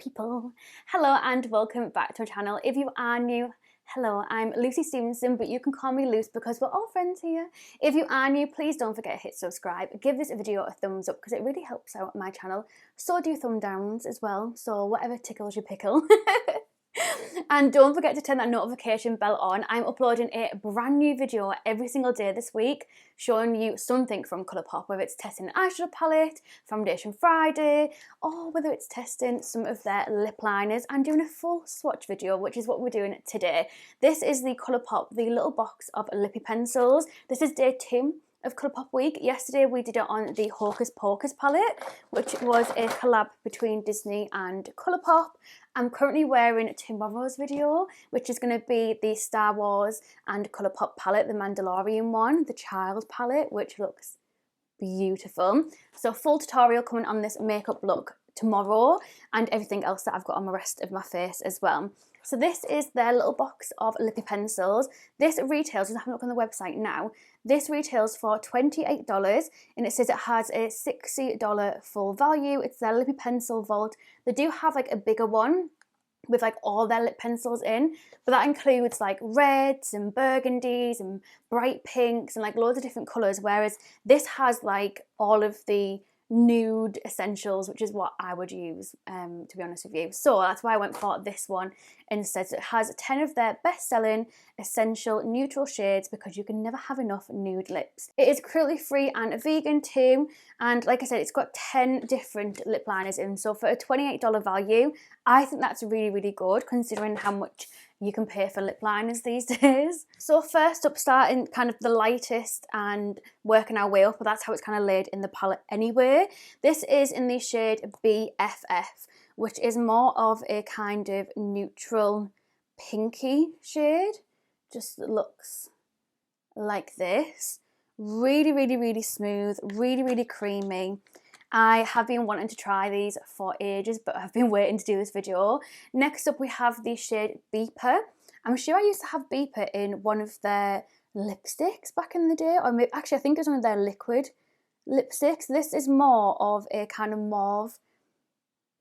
people. Hello and welcome back to our channel. If you are new, hello, I'm Lucy Stephenson, but you can call me Luce because we're all friends here. If you are new, please don't forget to hit subscribe. Give this video a thumbs up because it really helps out my channel. So do thumb downs as well, so whatever tickles your pickle. And don't forget to turn that notification bell on. I'm uploading a brand new video every single day this week showing you something from ColourPop, whether it's testing an eyeshadow palette, Foundation Friday, or whether it's testing some of their lip liners and doing a full swatch video, which is what we're doing today. This is the ColourPop, the little box of Lippie pencils. This is day 2 of ColourPop week. Yesterday we did it on the Hocus Pocus palette, which was a collab between Disney and ColourPop. I'm currently wearing tomorrow's video, which is going to be the Star Wars and ColourPop palette, the Mandalorian one, the child palette, which looks beautiful. So full tutorial coming on this makeup look tomorrow and everything else that I've got on the rest of my face as well. So this is their little box of Lippie pencils. This retails, just have a look on the website now, this retails for $28 and it says it has a $60 full value. It's their Lippie pencil vault. They do have like a bigger one with like all their lip pencils in, but that includes like reds and burgundies and bright pinks and like loads of different colours, whereas this has like all of the nude essentials, which is what I would use to be honest with you. So that's why I went for this one instead. So it has 10 of their best-selling essential neutral shades because you can never have enough nude lips. It is cruelty free and vegan too, and like I said, it's got 10 different lip liners in, so for a $28 value I think that's really good considering how much you can pay for lip liners these days. So first up, starting kind of the lightest and working our way up, but that's how it's kind of laid in the palette anyway. This is in the shade BFF, which is more of a kind of neutral pinky shade. Just looks like this. Really smooth, really creamy. I have been wanting to try these for ages, but I've been waiting to do this video. Next up we have the shade Beeper. I'm sure I used to have Beeper in one of their lipsticks back in the day, or maybe, actually I think it was one of their liquid lipsticks. This is more of a kind of mauve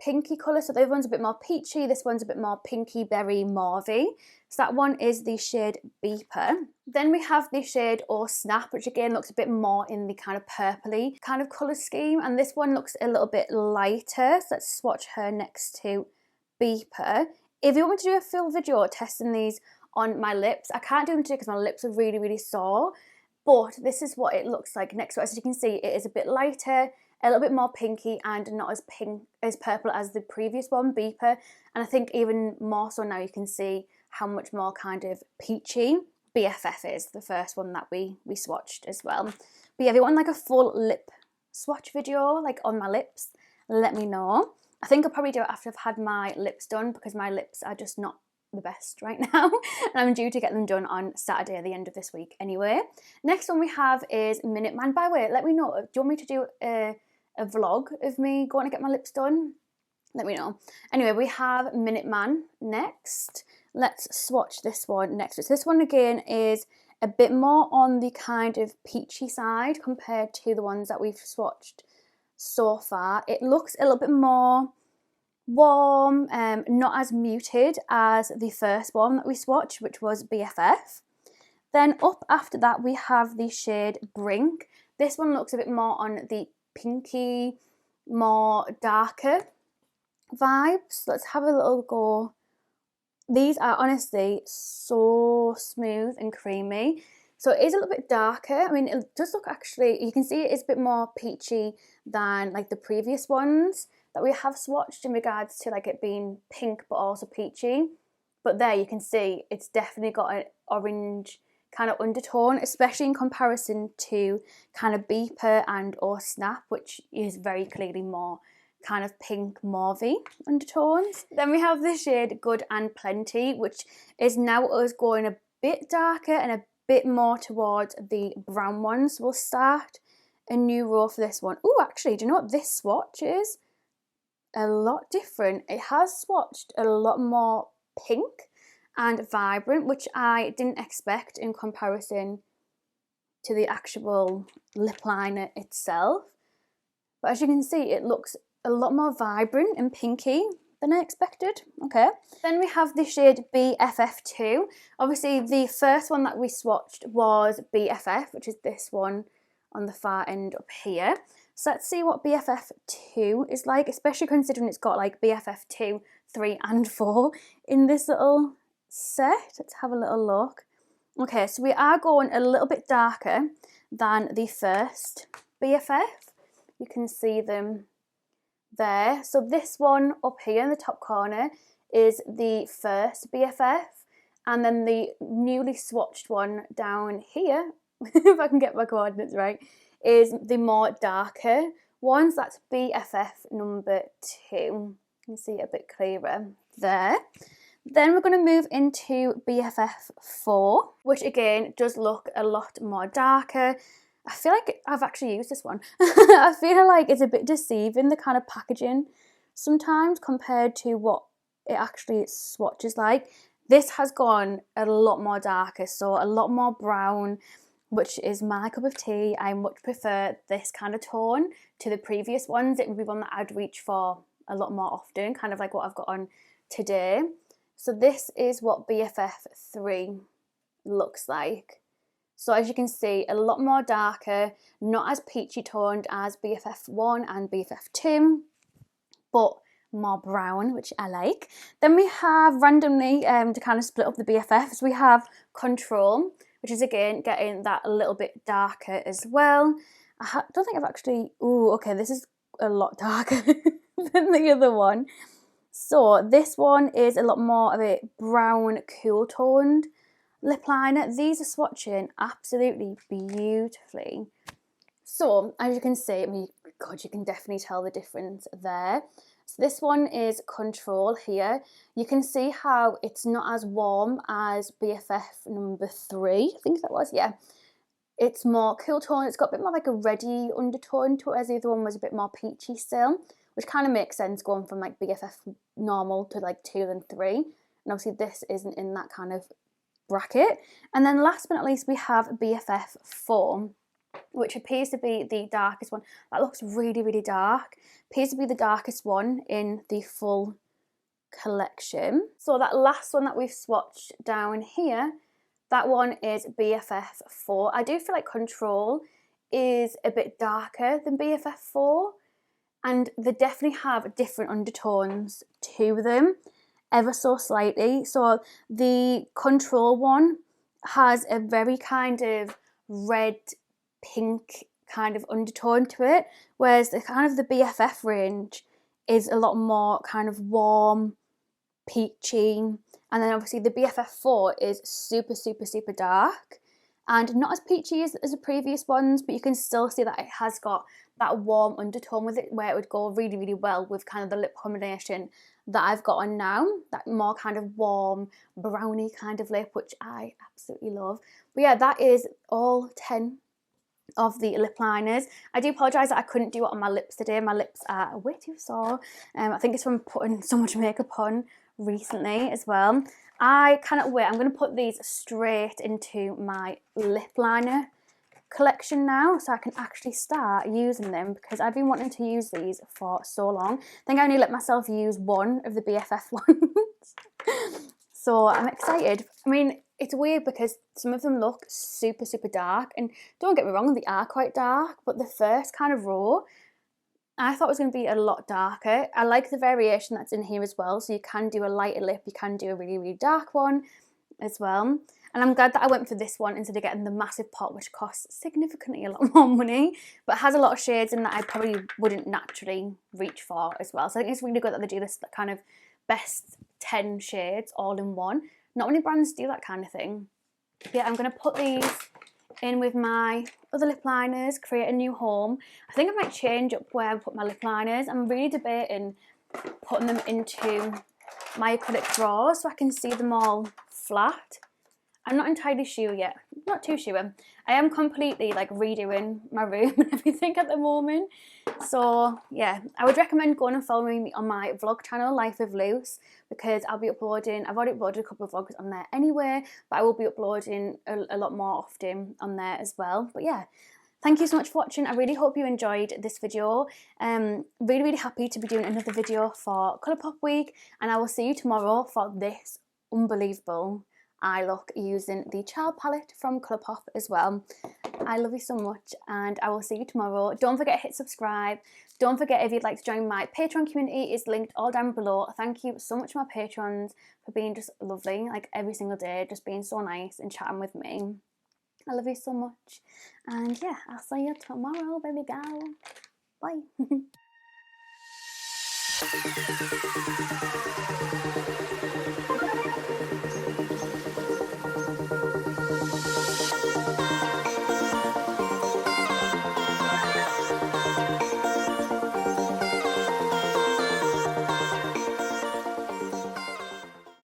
pinky colour, so the other one's a bit more peachy, this one's a bit more pinky berry mauvey. So that one is the shade Beeper. Then we have the shade Oh Snap, which again looks a bit more in the kind of purpley kind of colour scheme, and this one looks a little bit lighter, so let's swatch her next to Beeper. If you want me to do a full video testing these on my lips, I can't do them today because my lips are really sore, but this is what it looks like next to it. As you can see, it is a bit lighter, a little bit more pinky and not as purple as the previous one, Beeper. And I think even more so now you can see how much more kind of peachy BFF is, the first one that we swatched as well. But yeah, if you want like a full lip swatch video, like on my lips, let me know. I think I'll probably do it after I've had my lips done because my lips are just not the best right now and I'm due to get them done on Saturday at the end of this week anyway. Next one we have is Minute Man. By the way, let me know, do you want me to do a vlog of me going to get my lips done? Let me know. Anyway, we have Minute Man next. Let's swatch this one next. So this one again is a bit more on the kind of peachy side compared to the ones that we've swatched so far. It looks a little bit more warm, not as muted as the first one that we swatched, which was BFF. Then up after that we have the shade Brink. This one looks a bit more on the pinky, more darker vibes. Let's have a little go. These are honestly so smooth and creamy. So it is a little bit darker. I mean, it does look, actually, you can see it is a bit more peachy than like the previous ones that we have swatched in regards to like it being pink but also peachy. But there you can see it's definitely got an orange kind of undertone, especially in comparison to kind of Beeper and Oh Snap, which is very clearly more kind of pink mauvey undertones. Then we have the shade Good and Plenty, which is now us going a bit darker and a bit more towards the brown ones. So we'll start a new row for this one. Oh, actually, do you know what this swatch is? A lot different. It has swatched a lot more pink and vibrant, which I didn't expect in comparison to the actual lip liner itself. But as you can see, it looks a lot more vibrant and pinky than I expected. Okay. Then we have the shade BFF2. Obviously, the first one that we swatched was BFF, which is this one on the far end up here. So let's see what BFF2 is like, especially considering it's got like BFF2, 3 and 4 in this little set. Let's have a little look. Okay, so we are going a little bit darker than the first BFF. You can see them there. So this one up here in the top corner is the first BFF, and then the newly swatched one down here, if I can get my coordinates right, is the more darker ones. That's BFF number 2. You can see it a bit clearer there. Then we're going to move into BFF4, which again does look a lot more darker. I feel like I've actually used this one. I feel like it's a bit deceiving, the kind of packaging sometimes compared to what it actually swatches like. This has gone a lot more darker, so a lot more brown, which is my cup of tea. I much prefer this kind of tone to the previous ones. It would be one that I'd reach for a lot more often, kind of like what I've got on today. So this is what BFF3 looks like. So as you can see, a lot more darker, not as peachy toned as BFF1 and BFF2, but more brown, which I like. Then we have randomly, to kind of split up the BFFs, we have Control, which is again getting that a little bit darker as well. I don't think I've actually, okay, this is a lot darker than the other one. So this one is a lot more of a brown, cool toned lip liner. These are swatching absolutely beautifully. So as you can see, I mean, God, you can definitely tell the difference there. So this one is Control here. You can see how it's not as warm as BFF number 3, I think that was, yeah. It's more cool tone. It's got a bit more like a reddy undertone to it, as the other one was a bit more peachy still, which kind of makes sense going from like BFF normal to like 2 and 3. And obviously this isn't in that kind of bracket. And then last but not least, we have BFF4, which appears to be the darkest one. That looks really, really dark. Appears to be the darkest one in the full collection. So that last one that we've swatched down here, that one is BFF4. I do feel like Control is a bit darker than BFF4, and they definitely have different undertones to them, ever so slightly. So the Control one has a very kind of red, pink kind of undertone to it, whereas the kind of the BFF range is a lot more kind of warm, peachy, and then obviously the BFF4 is super, super, super dark and not as peachy as the previous ones, but you can still see that it has got that warm undertone with it, where it would go really, really well with kind of the lip combination that I've got on now, that more kind of warm, browny kind of lip, which I absolutely love. But yeah, that is all 10 of the lip liners. I do apologise that I couldn't do it on my lips today. My lips are way too sore. I think it's from putting so much makeup on recently as well. I cannot wait. I'm going to put these straight into my lip liner collection now, so I can actually start using them, because I've been wanting to use these for so long. I think I only let myself use one of the BFF ones. So I'm excited. I mean, it's weird because some of them look super, super dark, and don't get me wrong, they are quite dark, but the first kind of row I thought it was going to be a lot darker. I like the variation that's in here as well, so you can do a lighter lip, you can do a really, really dark one as well. And I'm glad that I went for this one instead of getting the massive pot, which costs significantly a lot more money, but has a lot of shades in that I probably wouldn't naturally reach for as well. So I think it's really good that they do this kind of best 10 shades all in one. Not many brands do that kind of thing. Yeah, I'm going to put these in with my other lip liners, create a new home. I think I might change up where I put my lip liners. I'm really debating putting them into my acrylic drawers so I can see them all flat. I'm not entirely sure yet, not too sure. I am completely like redoing my room and everything at the moment. So yeah, I would recommend going and following me on my vlog channel, Life with Luce, because I'll be uploading, I've already uploaded a couple of vlogs on there anyway, but I will be uploading a lot more often on there as well. But yeah, thank you so much for watching. I really hope you enjoyed this video. Really happy to be doing another video for ColourPop week, and I will see you tomorrow for this unbelievable eye look using the Child palette from ColourPop as well. I love you so much, and I will see you tomorrow. Don't forget to hit subscribe. Don't forget, if you'd like to join my Patreon community, it's linked all down below. Thank you so much to my patrons for being just lovely, like every single day, just being so nice and chatting with me. I love you so much, and yeah, I'll see you tomorrow, baby girl. Bye.